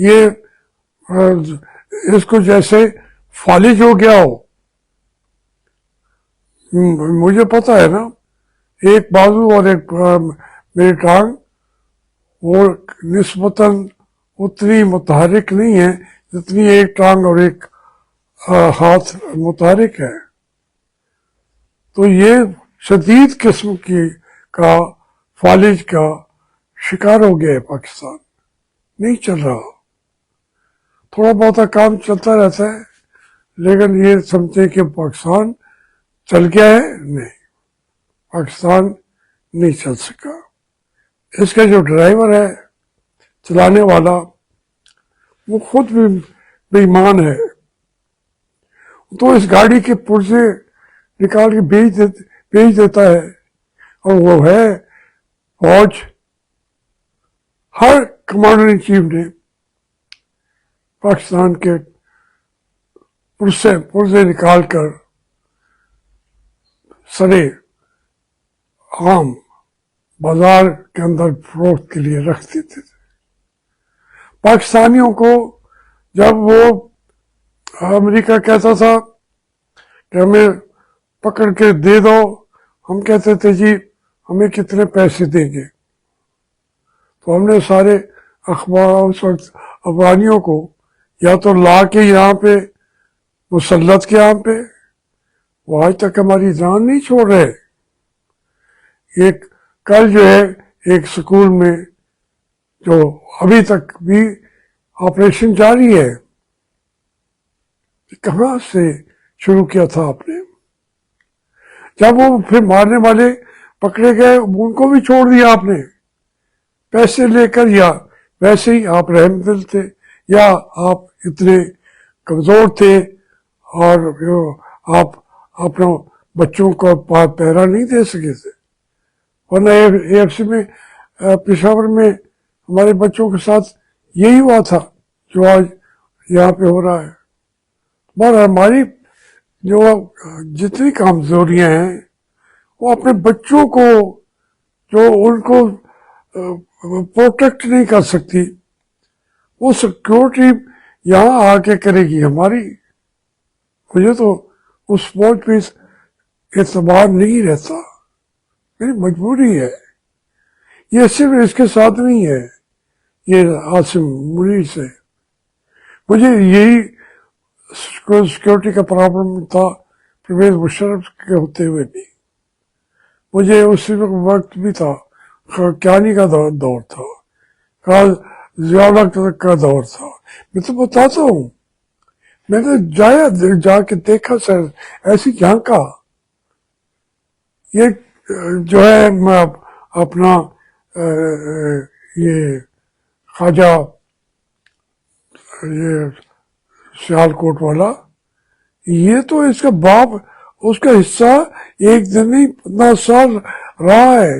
یہ اس کو جیسے فالج ہو گیا ہو. مجھے پتا ہے نا، ایک بازو اور ایک میری ٹانگ وہ نسبتاً اتنی متحرک نہیں ہے جتنی ایک ٹانگ اور ایک ہاتھ متحرک ہے. تو یہ شدید قسم کا فالج کا شکار ہو گیا ہے پاکستان. نہیں چل رہا، تھوڑا بہت کام چلتا رہتا ہے، لیکن یہ سمجھتے کہ پاکستان چل گیا ہے. نہیں، پاکستان نہیں چل سکا. اس کا جو ڈرائیور ہے، چلانے والا، وہ خود بھی بے ایمان ہے. تو اس گاڑی کے پرزے نکال کے بیچ دیتا ہے، اور وہ ہے فوج. ہر کمانڈر ان چیف نے پاکستان کے پرزے نکال کر سڑے عام بازار کے اندر فروخت کے لیے رکھ دیتے تھے. پاکستانیوں کو جب وہ امریکہ کہتا تھا کہ ہمیں پکڑ کے دے دو، ہم کہتے تھے جی ہمیں کتنے پیسے دیں گے. تو ہم نے سارے افغانیوں کو یا تو لا کے یہاں پہ مسلط کے یہاں پہ، وہ آج تک ہماری جان نہیں چھوڑ رہے. ایک کل جو ہے ایک سکول میں جو ابھی تک بھی آپریشن جاری ہے، کہاں سے شروع کیا تھا آپ نے؟ جب وہ پھر مارنے والے پکڑے گئے ان کو بھی چھوڑ دیا آپ نے پیسے لے کر. یا ویسے ہی آپ رحم دل تھے، یا آپ اتنے کمزور تھے اور آپ اپنا بچوں کو پہرا نہیں دے سکے تھے. ورنہ اے ایف سی میں پشاور میں ہمارے بچوں کے ساتھ یہی ہوا تھا جو آج یہاں پہ ہو رہا ہے. مگر ہماری جو جتنی کمزوریاں ہیں وہ اپنے بچوں کو جو ان کو پروٹیکٹ نہیں کر سکتی، وہ سیکورٹی یہاں آ کے کرے گی ہماری. مجھے تو اس فوج پہ اعتبار نہیں رہتا، میری مجبوری ہے. یہ صرف اس کے ساتھ نہیں ہے، یہ عاصم منیر سے مجھے یہی سیکورٹی کا پرابلم تھا پرویز مشرف کے ہوتے ہوئے بھی. مجھے اسی وقت بھی تھا، کیانی کا دور تھا، ضیاء کا دور تھا. میں تو بتاتا ہوں، میں نے جا کے دیکھا سر، ایسی جھانکا. یہ جو ہے اپنا یہ خواجہ یہ سیال کوٹ والا، یہ تو اس کا باپ، اس کا حصہ ایک دن نہیں 15 سال رہا ہے.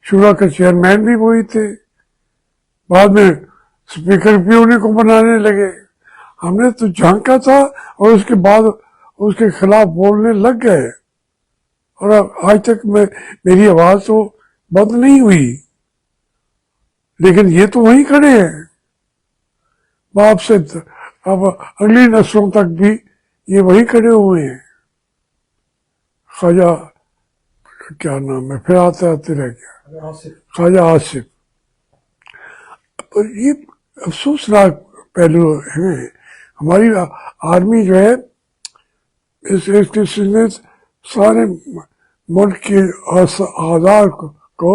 شورا کا چیئرمین بھی وہی تھے، بعد میں اسپیکر بھی انہیں کو بنانے لگے. ہم نے تو جھانکا تھا اور اس کے بعد اس کے خلاف بولنے لگ گئے، اور آج تک میری آواز تو بند نہیں ہوئی. لیکن یہ تو وہیں کھڑے ہیں باپ سے، اب اگلی نسلوں تک بھی یہ وہیں کھڑے ہوئے ہیں. خواجہ کیا نام ہے، پھر آتے رہ گیا، خواجہ آصف. یہ افسوسناک پہلو ہیں. ہماری آرمی جو ہے اس نے سارے ملک کے آزار کو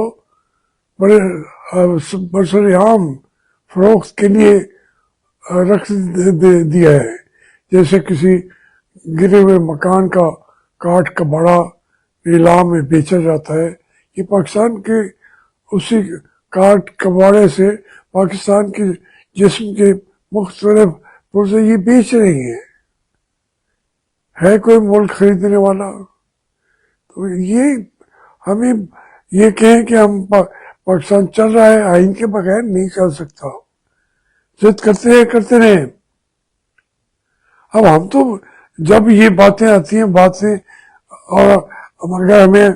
بڑے برسر عام فروخت کے لیے رکھ دیا ہے. جیسے کسی گرے ہوئے مکان کا کاٹ کا بڑا نیلام میں بیچا جاتا ہے، یہ پاکستان کے اسی کاٹ کباڑے سے پاکستان کے جسم کے مختلف پرزے یہ بیچ رہی ہیں. ہے کوئی ملک خریدنے والا؟ تو یہ ہمیں یہ کہیں کہ ہم پاکستان چل رہا ہے، آئین کے بغیر نہیں چل سکتا. ضد کرتے رہے. اب ہم تو جب یہ باتیں آتی ہیں اور اگر ہمیں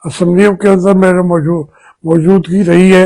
اسمبلیوں کے اندر میرے موجودگی رہی ہے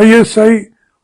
ISI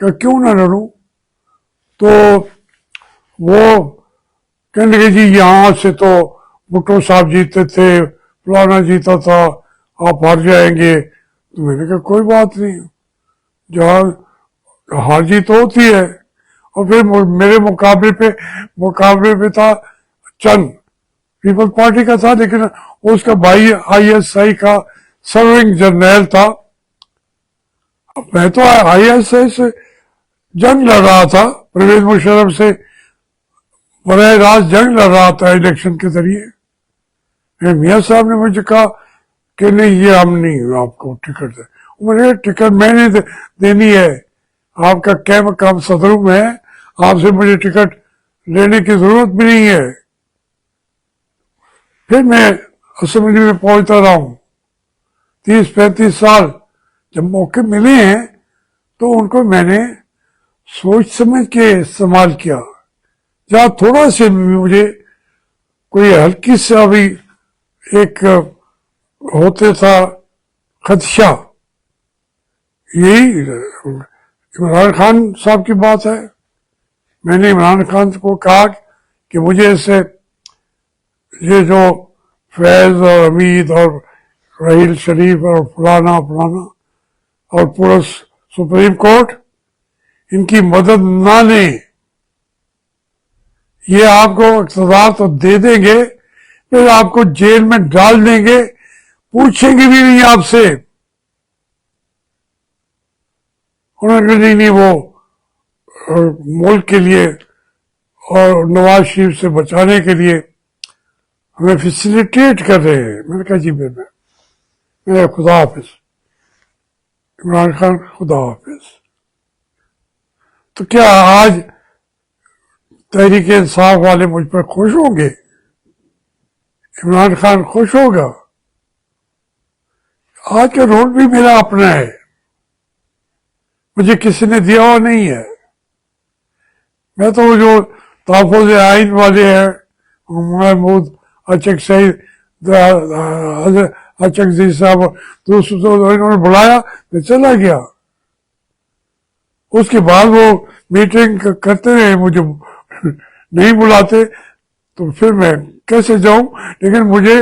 کہ کیوں نہ لڑوں. تو وہ کہنے لگے جی یہاں سے تو بھٹو صاحب جیتے تھے، فلانا جیتا تھا، آپ ہار جائیں گے. تو میں نے کہا کوئی بات نہیں، جہاں ہار جیت ہوتی ہے. اور پھر میرے مقابلے پہ تھا چند، پیپل پارٹی کا تھا، لیکن اس کا بھائی آئی ایس آئی کا سرونگ جرنیل تھا. میں تو آئی ایس آئی سے جنگ لڑ رہا تھا، پرویز مشرف سے براہ راست جنگ لڑ رہا تھا الیکشن کے ذریعے. میاں صاحب نے مجھے کہا کہ نہیں یہ ہم نہیں آپ کو ٹکٹ دیں. میں نے ٹکٹ میں نے دینی ہے، آپ کا کیا مقام صدروں میں ہے، آپ سے مجھے ٹکٹ لینے کی ضرورت بھی نہیں ہے. پھر میں اسمبلی میں پہنچتا رہا ہوں 30-35 سال. جب موقع ملے ہیں تو ان کو میں نے سوچ سمجھ کے استعمال کیا. جہاں تھوڑا سے مجھے کوئی ہلکی سا بھی ایک ہوتے تھا خدشہ، یہی عمران خان صاحب کی بات ہے. میں نے عمران خان کو کہا کہ مجھے اسے یہ جو فیض اور حمید اور رحیل شریف اور فلانا اور پورا سپریم کورٹ ان کی مدد نہ لیں. یہ آپ کو اقتدار تو دے دیں گے، پھر آپ کو جیل میں ڈال دیں گے، پوچھیں گے بھی نہیں آپ سے. انہوں نے کہا نہیں وہ ملک کے لیے اور نواز شریف سے بچانے کے لیے ہمیں فیسیلیٹیٹ کر رہے ہیں. میں نے کہا جی میرے خدا حافظ عمران خان، خدا حافظ. تو کیا آج تحریک انصاف والے مجھ پر خوش ہوں گے؟ عمران خان خوش ہوگا؟ آج کا رول بھی میرا اپنا ہے، مجھے کسی نے دیا ہوا نہیں ہے. میں تو جو تحفظ آئین والے ہیں، محمود اچک سعید اچک جی صاحب دوسرے انہوں نے بلایا میں چلا گیا. اس کے بعد وہ میٹنگ کرتے رہے، مجھے نہیں بلاتے تو پھر میں کیسے جاؤں. لیکن مجھے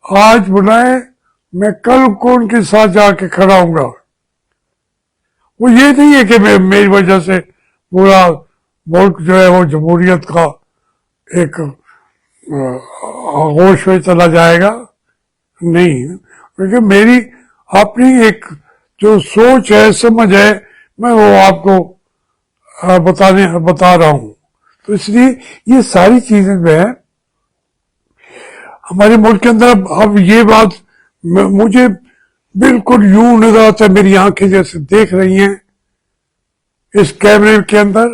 آج بلائیں، میں کل کو ان کے ساتھ جا کے کھڑا ہوں گا. وہ یہ نہیں ہے کہ میری وجہ سے پورا ملک جو ہے وہ جمہوریت کا ایک آغوش میں چلا جائے گا، نہیں. کیونکہ میری اپنی ایک جو سوچ ہے، سمجھ ہے، میں وہ آپ کو بتا رہا ہوں. تو اس لیے یہ ساری چیزیں جو ہے ہمارے ملک کے اندر اب یہ بات مجھے بالکل یوں نظر آتا ہے، میری آنکھیں جیسے دیکھ رہی ہیں اس کیمرے کے اندر،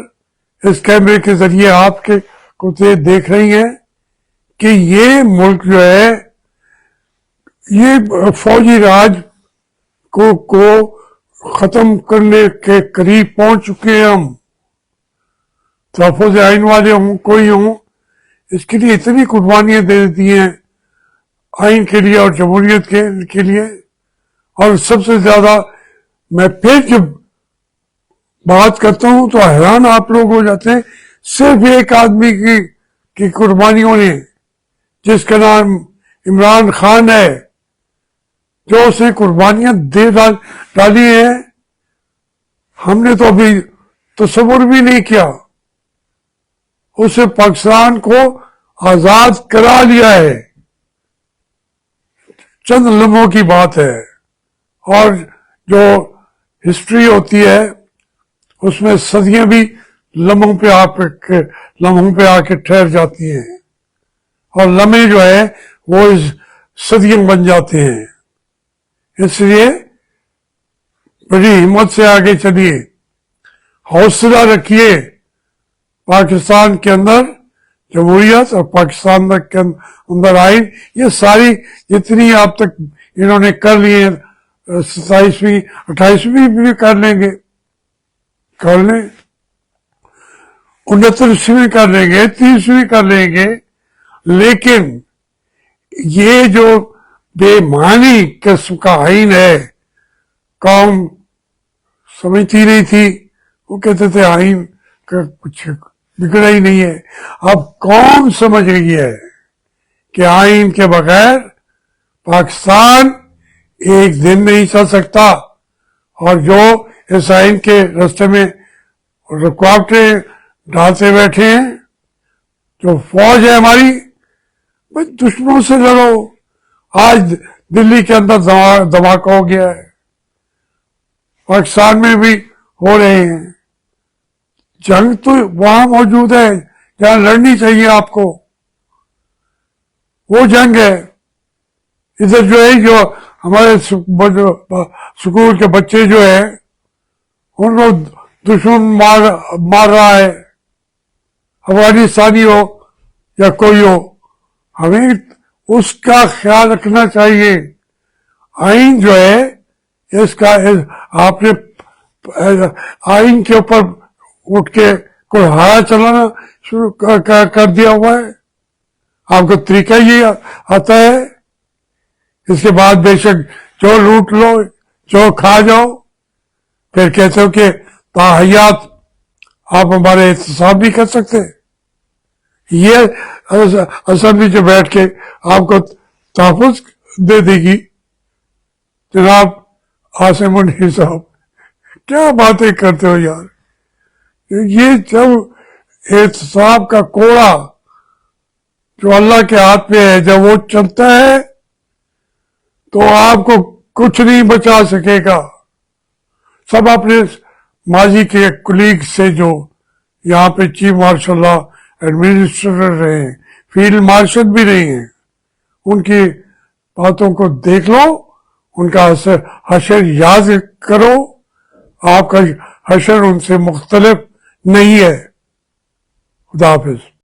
اس کیمرے کے ذریعے آپ کے کو دیکھ رہی ہیں کہ یہ ملک جو ہے یہ فوجی راج کو ختم کرنے کے قریب پہنچ چکے ہیں ہم. تحفظ آئین والے ہوں کوئی ہوں، اس کے لیے اتنی قربانیاں دے دیتی ہیں آئین کے لیے اور جمہوریت کے لیے. اور سب سے زیادہ میں پھر جب بات کرتا ہوں تو حیران آپ لوگ ہو جاتے ہیں، صرف ایک آدمی کی قربانیوں نے، جس کا نام عمران خان ہے، جو اس نے قربانیاں دے ڈالی ہیں، ہم نے تو ابھی تصور بھی نہیں کیا. اس نے پاکستان کو آزاد کرا لیا ہے، چند لمحوں کی بات ہے. اور جو ہسٹری ہوتی ہے اس میں صدیاں بھی لمحوں پہ آ کے ٹھہر جاتی ہیں، اور لمحے جو ہے وہ صدیاں بن جاتے ہیں. اس لیے بڑی ہمت سے آگے چلیے، حوصلہ رکھیے. پاکستان کے اندر جمہوریت اور پاکستان کے اندر آئین، یہ ساری جتنی آپ تک انہوں نے کر لی ہیں، 27ویں 28ویں بھی کر لیں گے، کر لیں، 29ویں کر لیں گے، 30ویں کر لیں گے. لیکن یہ جو بے معنی قسم کا آئین ہے، قوم سمجھتی نہیں تھی، وہ کہتے تھے آئین کا کچھ بگڑا ہی نہیں ہے. اب قوم سمجھ گئی ہے کہ آئین کے بغیر پاکستان ایک دن نہیں چل سکتا, اور جو اس آئین کے راستے میں رکاوٹیں ڈالتے بیٹھے ہیں, جو فوج ہے ہماری, بھائی دشمنوں سے لڑو. آج دلی کے اندر دھماکہ ہو گیا ہے, پاکستان میں بھی ہو رہے ہیں. جنگ تو وہاں موجود ہے جہاں لڑنی چاہیے آپ کو, وہ جنگ ہے. ادھر جو ہے, جو ہمارے سکول کے بچے جو ہے ان کو دشمن مار رہا ہے, افغانستانی ہو یا کوئی ہو. ہمیں اس کا خیال رکھنا چاہیے. آئین جو ہے اس کا, آپ نے آئین کے اوپر اٹھ کے کوئی ہارا چلانا شروع کر دیا ہوا ہے. آپ کو طریقہ یہ آتا ہے. اس کے بعد بے شک جو لوٹ لو, جو کھا جاؤ, پھر کہتے ہو کہ تاحیات آپ ہمارے احتساب نہیں کر سکتے. یہ اسمبلی جو بیٹھ کے آپ کو تحفظ دے دے گی. جناب عاصم منیر صاحب, کیا باتیں کرتے ہو یار. یہ جب احتساب کا کوڑا جو اللہ کے ہاتھ میں ہے, جب وہ چلتا ہے تو آپ کو کچھ نہیں بچا سکے گا. سب اپنے ماضی کے کولیگ سے جو یہاں پہ چیف مارشل لا ایڈمنسٹریٹر رہے ہیں, فیلڈ مارشل بھی رہے ہیں, ان کی باتوں کو دیکھ لو, ان کا حشر یاد کرو. آپ کا حشر ان سے مختلف نہیں ہے. خدا حافظ.